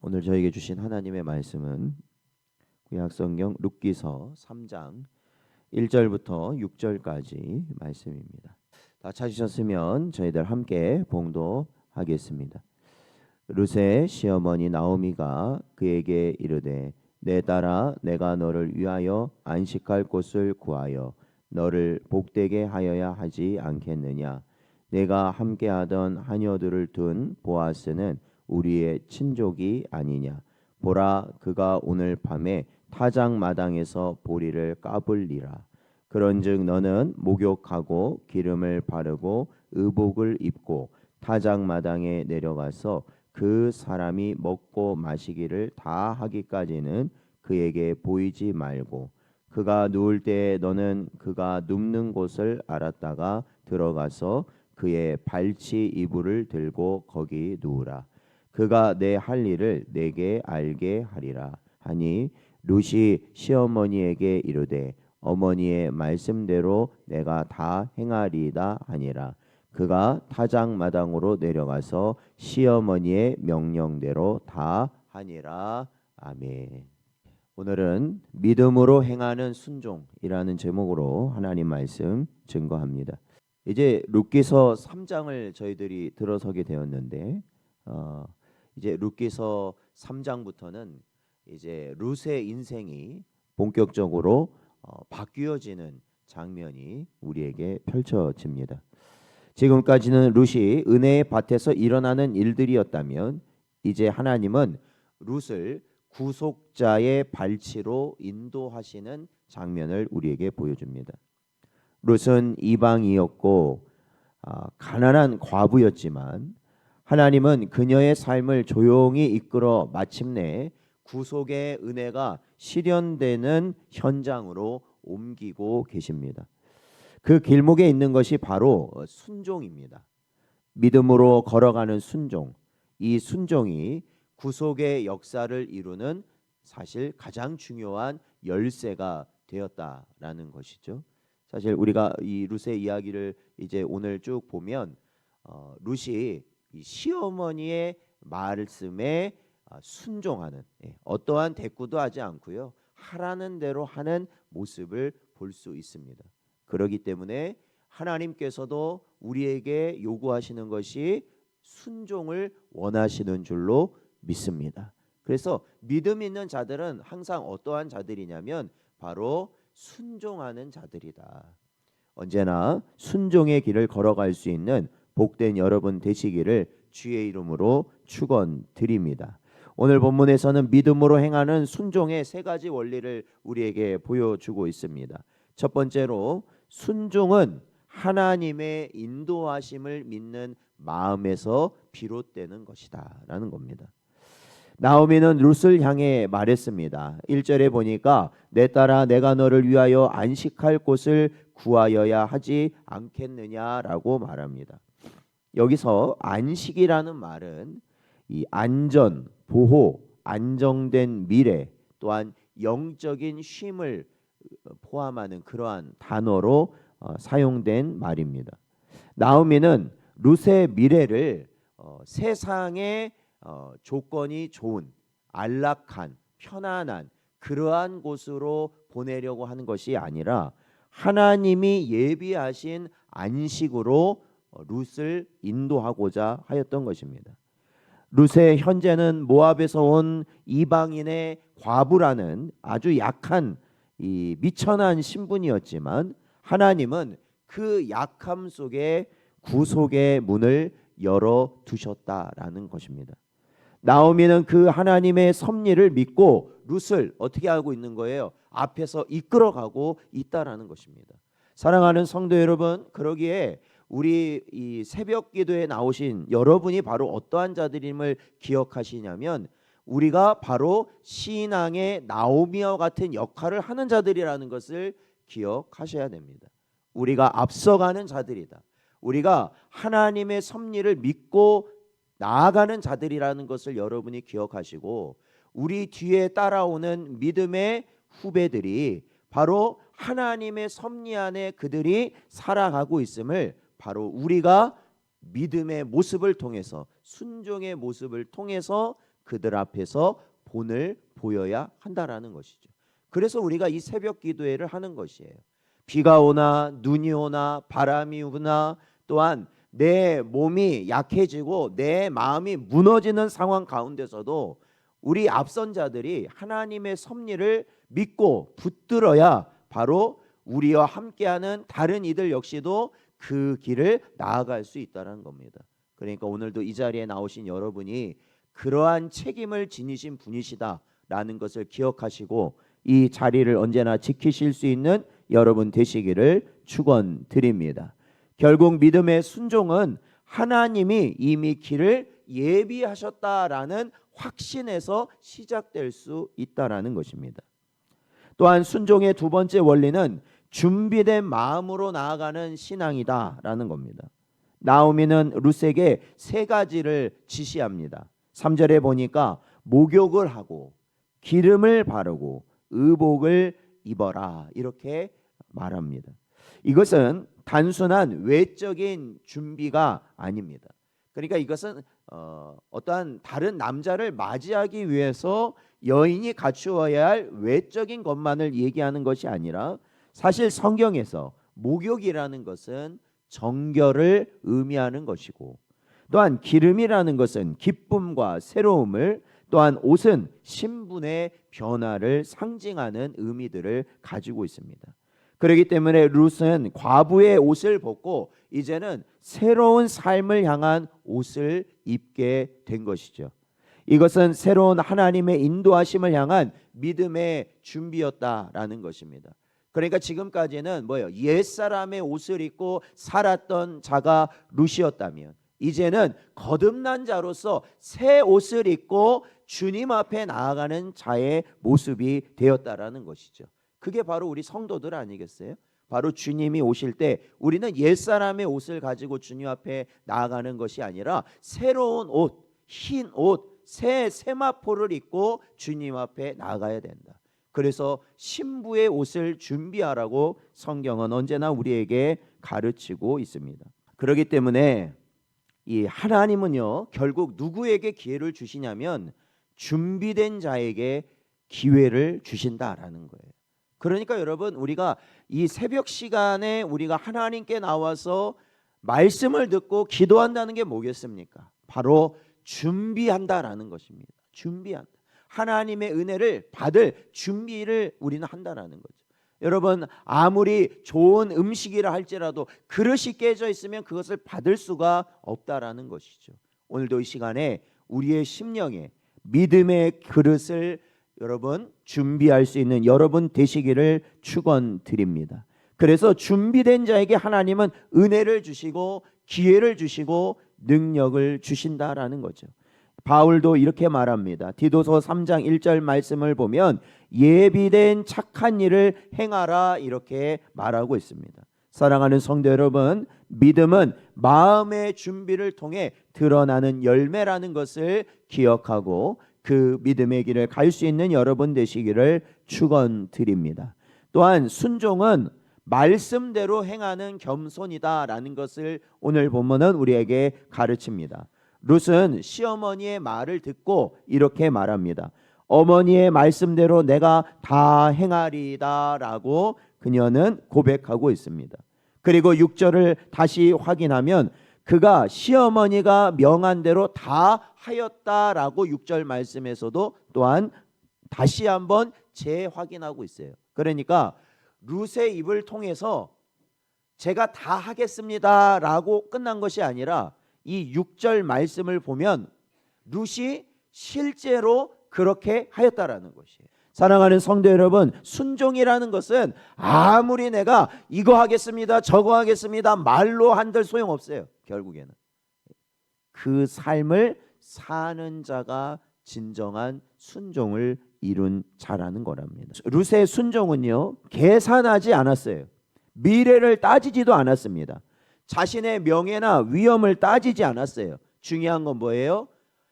오늘 저에게 주신 하나님의 말씀은 구약성경 룻기서 3장 1절부터 6절까지 말씀입니다. 다 찾으셨으면 저희들 함께 봉독하겠습니다. 룻의 시어머니 나오미가 그에게 이르되 내 딸아 내가 너를 위하여 안식할 곳을 구하여 너를 복되게 하여야 하지 않겠느냐. 내가 함께하던 하녀들을 둔 보아스는 우리의 친족이 아니냐. 보라 그가 오늘 밤에 타작 마당에서 보리를 까불리라. 그런즉 너는 목욕하고 기름을 바르고 의복을 입고 타작 마당에 내려가서 그 사람이 먹고 마시기를 다 하기까지는 그에게 보이지 말고 그가 누울 때에 너는 그가 눕는 곳을 알았다가 들어가서 그의 발치 이불을 들고 거기 누우라. 그가 내 할 일을 내게 알게 하리라 하니 룻이 시어머니에게 이르되 어머니의 말씀대로 내가 다 행하리이다 하니라. 그가 타작 마당으로 내려가서 시어머니의 명령대로 다 하니라. 아멘. 오늘은 믿음으로 행하는 순종이라는 제목으로 하나님 말씀 증거합니다. 이제 룻기서 3장을 저희들이 들어서게 되었는데 이제 룻기서 3장부터는 이제 룻의 인생이 본격적으로 바뀌어지는 장면이 우리에게 펼쳐집니다. 지금까지는 룻이 은혜의 밭에서 일어나는 일들이었다면 이제 하나님은 룻을 구속자의 발치로 인도하시는 장면을 우리에게 보여줍니다. 룻은 이방이었고 가난한 과부였지만 하나님은 그녀의 삶을 조용히 이끌어 마침내 구속의 은혜가 실현되는 현장으로 옮기고 계십니다. 그 길목에 있는 것이 바로 순종입니다. 믿음으로 걸어가는 순종. 이 순종이 구속의 역사를 이루는 사실 가장 중요한 열쇠가 되었다라는 것이죠. 사실 우리가 이 룻의 이야기를 이제 오늘 쭉 보면 룻이 이 시어머니의 말씀에 순종하는 어떠한 대꾸도 하지 않고요. 하라는 대로 하는 모습을 볼 수 있습니다. 그렇기 때문에 하나님께서도 우리에게 요구하시는 것이 순종을 원하시는 줄로 믿습니다. 그래서 믿음 있는 자들은 항상 어떠한 자들이냐면 바로 순종하는 자들이다. 언제나 순종의 길을 걸어갈 수 있는 복된 여러분 되시기를 주의 이름으로 축원드립니다. 오늘 본문에서는 믿음으로 행하는 순종의 세 가지 원리를 우리에게 보여주고 있습니다. 첫 번째로 순종은 하나님의 인도하심을 믿는 마음에서 비롯되는 것이다 라는 겁니다. 나오미는 룻을 향해 말했습니다. 1절에 보니까 내 딸아 내가 너를 위하여 안식할 곳을 구하여야 하지 않겠느냐라고 말합니다. 여기서 안식이라는 말은 이 안전, 보호, 안정된 미래 또한 영적인 쉼을 포함하는 그러한 단어로 사용된 말입니다. 나오미는 룻의 미래를 세상의 조건이 좋은 안락한 편안한 그러한 곳으로 보내려고 하는 것이 아니라 하나님이 예비하신 안식으로 룻을 인도하고자 하였던 것입니다. 룻의 현재는 모압에서 온 이방인의 과부라는 아주 약한 이 미천한 신분이었지만 하나님은 그 약함 속에 구속의 문을 열어 두셨다라는 것입니다. 나오미는 그 하나님의 섭리를 믿고 룻을 어떻게 하고 있는 거예요? 앞에서 이끌어가고 있다라는 것입니다. 사랑하는 성도 여러분, 그러기에 우리 이 새벽 기도에 나오신 여러분이 바로 어떠한 자들임을 기억하시냐면 우리가 바로 신앙의 나오미와 같은 역할을 하는 자들이라는 것을 기억하셔야 됩니다. 우리가 앞서가는 자들이다. 우리가 하나님의 섭리를 믿고 나아가는 자들이라는 것을 여러분이 기억하시고 우리 뒤에 따라오는 믿음의 후배들이 바로 하나님의 섭리 안에 그들이 살아가고 있음을 바로 우리가 믿음의 모습을 통해서 순종의 모습을 통해서 그들 앞에서 본을 보여야 한다라는 것이죠. 그래서 우리가 이 새벽 기도회를 하는 것이에요. 비가 오나 눈이 오나 바람이 오나 또한 내 몸이 약해지고 내 마음이 무너지는 상황 가운데서도 우리 앞선 자들이 하나님의 섭리를 믿고 붙들어야 바로 우리와 함께하는 다른 이들 역시도 그 길을 나아갈 수 있다는 겁니다. 그러니까 오늘도 이 자리에 나오신 여러분이 그러한 책임을 지니신 분이시다라는 것을 기억하시고 이 자리를 언제나 지키실 수 있는 여러분 되시기를 축원드립니다. 결국 믿음의 순종은 하나님이 이미 길을 예비하셨다라는 확신에서 시작될 수 있다라는 것입니다. 또한 순종의 두 번째 원리는 준비된 마음으로 나아가는 신앙이다라는 겁니다. 나오미는 룻에게 세 가지를 지시합니다. 3절에 보니까 목욕을 하고 기름을 바르고 의복을 입어라 이렇게 말합니다. 이것은 단순한 외적인 준비가 아닙니다. 그러니까 이것은 어떠한 다른 남자를 맞이하기 위해서 여인이 갖추어야 할 외적인 것만을 얘기하는 것이 아니라 사실 성경에서 목욕이라는 것은 정결을 의미하는 것이고 또한 기름이라는 것은 기쁨과 새로움을 또한 옷은 신분의 변화를 상징하는 의미들을 가지고 있습니다. 그렇기 때문에 룻은 과부의 옷을 벗고 이제는 새로운 삶을 향한 옷을 입게 된 것이죠. 이것은 새로운 하나님의 인도하심을 향한 믿음의 준비였다라는 것입니다. 그러니까 지금까지는 뭐예요? 옛사람의 옷을 입고 살았던 자가 룻이었다면 이제는 거듭난 자로서 새 옷을 입고 주님 앞에 나아가는 자의 모습이 되었다라는 것이죠. 그게 바로 우리 성도들 아니겠어요? 바로 주님이 오실 때 우리는 옛사람의 옷을 가지고 주님 앞에 나아가는 것이 아니라 새로운 옷, 흰 옷, 새 세마포를 입고 주님 앞에 나아가야 된다. 그래서 신부의 옷을 준비하라고 성경은 언제나 우리에게 가르치고 있습니다. 그렇기 때문에 이 하나님은요 결국 누구에게 기회를 주시냐면 준비된 자에게 기회를 주신다라는 거예요. 그러니까 여러분 우리가 이 새벽 시간에 우리가 하나님께 나와서 말씀을 듣고 기도한다는 게 뭐겠습니까? 바로 준비한다라는 것입니다. 준비한다. 하나님의 은혜를 받을 준비를 우리는 한다라는 거죠. 여러분 아무리 좋은 음식이라 할지라도 그릇이 깨져 있으면 그것을 받을 수가 없다라는 것이죠. 오늘도 이 시간에 우리의 심령에 믿음의 그릇을 여러분 준비할 수 있는 여러분 되시기를 축원드립니다. 그래서 준비된 자에게 하나님은 은혜를 주시고 기회를 주시고 능력을 주신다라는 거죠. 바울도 이렇게 말합니다. 디도서 3장 1절 말씀을 보면 예비된 착한 일을 행하라 이렇게 말하고 있습니다. 사랑하는 성도 여러분, 믿음은 마음의 준비를 통해 드러나는 열매라는 것을 기억하고 그 믿음의 길을 갈 수 있는 여러분 되시기를 축원드립니다. 또한 순종은 말씀대로 행하는 겸손이다라는 것을 오늘 본문은 우리에게 가르칩니다. 룻은 시어머니의 말을 듣고 이렇게 말합니다. 어머니의 말씀대로 내가 다 행하리다라고 그녀는 고백하고 있습니다. 그리고 6절을 다시 확인하면 그가 시어머니가 명한 대로 다 하였다라고 6절 말씀에서도 또한 다시 한번 재확인하고 있어요. 그러니까 룻의 입을 통해서 제가 다 하겠습니다라고 끝난 것이 아니라 이 6절 말씀을 보면 룻이 실제로 그렇게 하였다라는 것이에요. 사랑하는 성도 여러분, 순종이라는 것은 아무리 내가 이거 하겠습니다 저거 하겠습니다 말로 한들 소용없어요. 결국에는 그 삶을 사는 자가 진정한 순종을 이룬 자라는 거랍니다. 룻의 순종은요 계산하지 않았어요. 미래를 따지지도 않았습니다. 자신의 명예나 위엄을 따지지 않았어요. 중요한 건 뭐예요?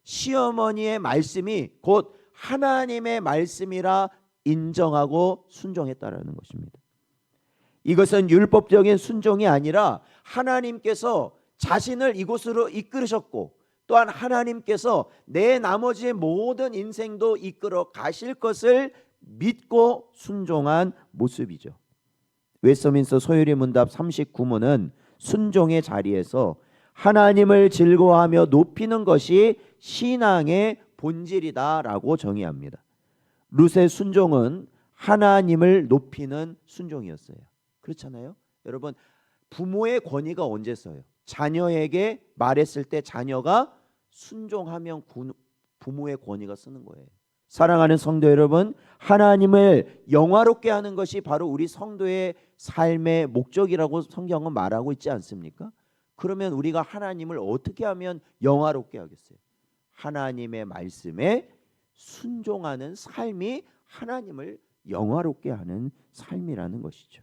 시어머니의 말씀이 곧 하나님의 말씀이라 인정하고 순종했다라는 것입니다. 이것은 율법적인 순종이 아니라 하나님께서 자신을 이곳으로 이끌으셨고 또한 하나님께서 내 나머지 모든 인생도 이끌어 가실 것을 믿고 순종한 모습이죠. 웨스트민스터 소요리 문답 39문은 순종의 자리에서 하나님을 즐거워하며 높이는 것이 신앙의 본질이다라고 정의합니다. 룻의 순종은 하나님을 높이는 순종이었어요. 그렇잖아요. 여러분, 부모의 권위가 언제 써요? 자녀에게 말했을 때 자녀가 순종하면 부모의 권위가 쓰는 거예요. 사랑하는 성도 여러분, 하나님을 영화롭게 하는 것이 바로 우리 성도의 삶의 목적이라고 성경은 말하고 있지 않습니까? 그러면 우리가 하나님을 어떻게 하면 영화롭게 하겠어요? 하나님의 말씀에 순종하는 삶이 하나님을 영화롭게 하는 삶이라는 것이죠.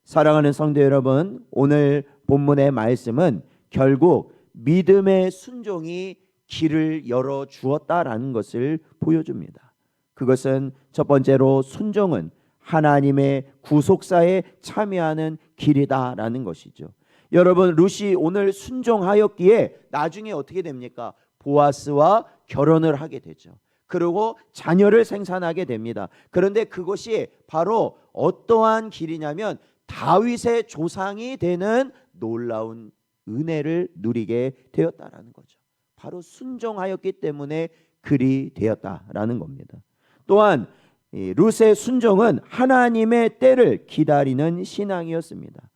사랑하는 성도 여러분, 오늘 본문의 말씀은 결국 믿음의 순종이 길을 열어 주었다라는 것을 보여줍니다. 그것은 첫 번째로 순종은 하나님의 구속사에 참여하는 길이다라는 것이죠. 여러분, 룻이 오늘 순종하였기에 나중에 어떻게 됩니까? 보아스와 결혼을 하게 되죠. 그리고 자녀를 생산하게 됩니다. 그런데 그것이 바로 어떠한 길이냐면 다윗의 조상이 되는 놀라운 은혜를 누리게 되었다라는 거죠. 바로 순종하였기 때문에 그리 되었다라는 겁니다. 또한 룻의 순종은 하나님의 때를 기다리는 신앙이었습니다.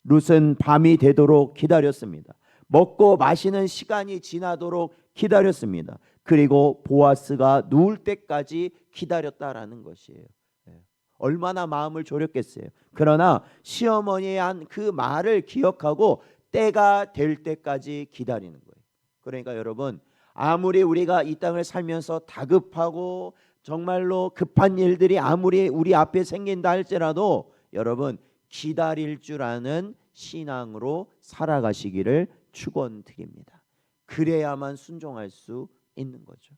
룻은 밤이 되도록 기다렸습니다. 먹고 마시는 시간이 지나도록 기다렸습니다. 그리고 보아스가 누울 때까지 기다렸다라는 것이에요. 얼마나 마음을 졸였겠어요. 그러나 시어머니의 한 그 말을 기억하고 때가 될 때까지 기다리는 거예요. 그러니까 여러분, 아무리 우리가 이 땅을 살면서 다급하고 정말로 급한 일들이 아무리 우리 앞에 생긴다 할지라도 여러분, 기다릴 줄 아는 신앙으로 살아가시기를 축원드립니다. 그래야만 순종할 수 있는 거죠.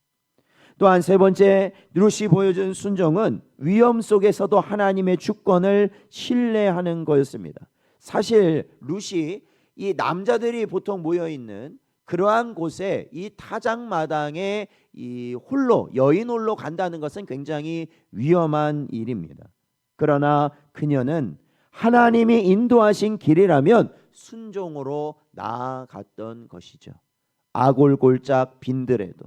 또한 세 번째, 룻이 보여준 순종은 위험 속에서도 하나님의 주권을 신뢰하는 거였습니다. 사실 룻이 이 남자들이 보통 모여 있는 그러한 곳에 이 타작마당에 이 홀로 여인 홀로 간다는 것은 굉장히 위험한 일입니다. 그러나 그녀는 하나님이 인도하신 길이라면 순종으로 나아갔던 것이죠. 아골골짝 빈들에도,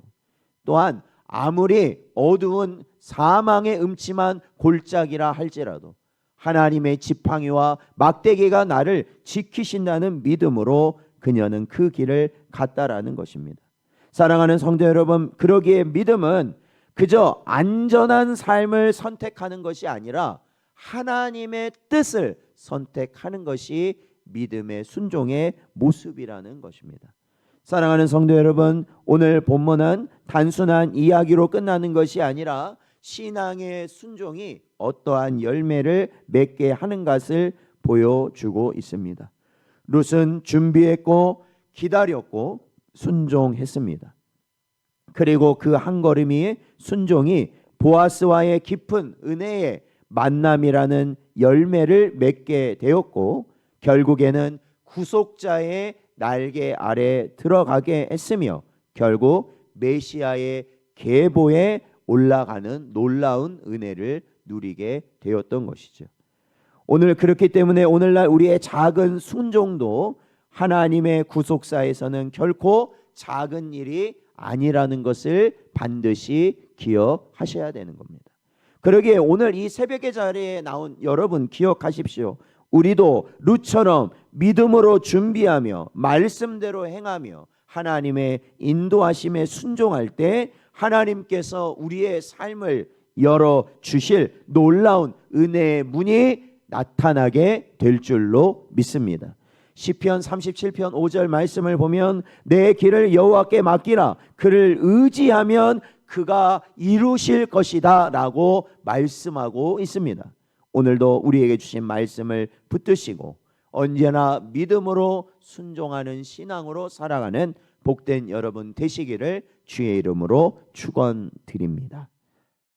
또한 아무리 어두운 사망의 음침한 골짜기라 할지라도 하나님의 지팡이와 막대기가 나를 지키신다는 믿음으로 그녀는 그 길을 갔다라는 것입니다. 사랑하는 성도 여러분, 그러기에 믿음은 그저 안전한 삶을 선택하는 것이 아니라 하나님의 뜻을 선택하는 것이 믿음의 순종의 모습이라는 것입니다. 사랑하는 성도 여러분, 오늘 본문은 단순한 이야기로 끝나는 것이 아니라 신앙의 순종이 어떠한 열매를 맺게 하는 것을 보여주고 있습니다. 룻은 준비했고 기다렸고 순종했습니다. 그리고 그 한 걸음이 순종이 보아스와의 깊은 은혜의 만남이라는 열매를 맺게 되었고 결국에는 구속자의 날개 아래 들어가게 했으며 결국 메시아의 계보에 올라가는 놀라운 은혜를 누리게 되었던 것이죠. 오늘 그렇기 때문에 오늘날 우리의 작은 순종도 하나님의 구속사에서는 결코 작은 일이 아니라는 것을 반드시 기억하셔야 되는 겁니다. 그러기에 오늘 이 새벽의 자리에 나온 여러분 기억하십시오. 우리도 룻처럼 믿음으로 준비하며 말씀대로 행하며 하나님의 인도하심에 순종할 때 하나님께서 우리의 삶을 열어주실 놀라운 은혜의 문이 나타나게 될 줄로 믿습니다. 시편 37편 5절 말씀을 보면 내 길을 여호와께 맡기라 그를 의지하면 그가 이루실 것이다 라고 말씀하고 있습니다. 오늘도 우리에게 주신 말씀을 붙드시고 언제나 믿음으로 순종하는 신앙으로 살아가는 복된 여러분 되시기를 주의 이름으로 축원드립니다.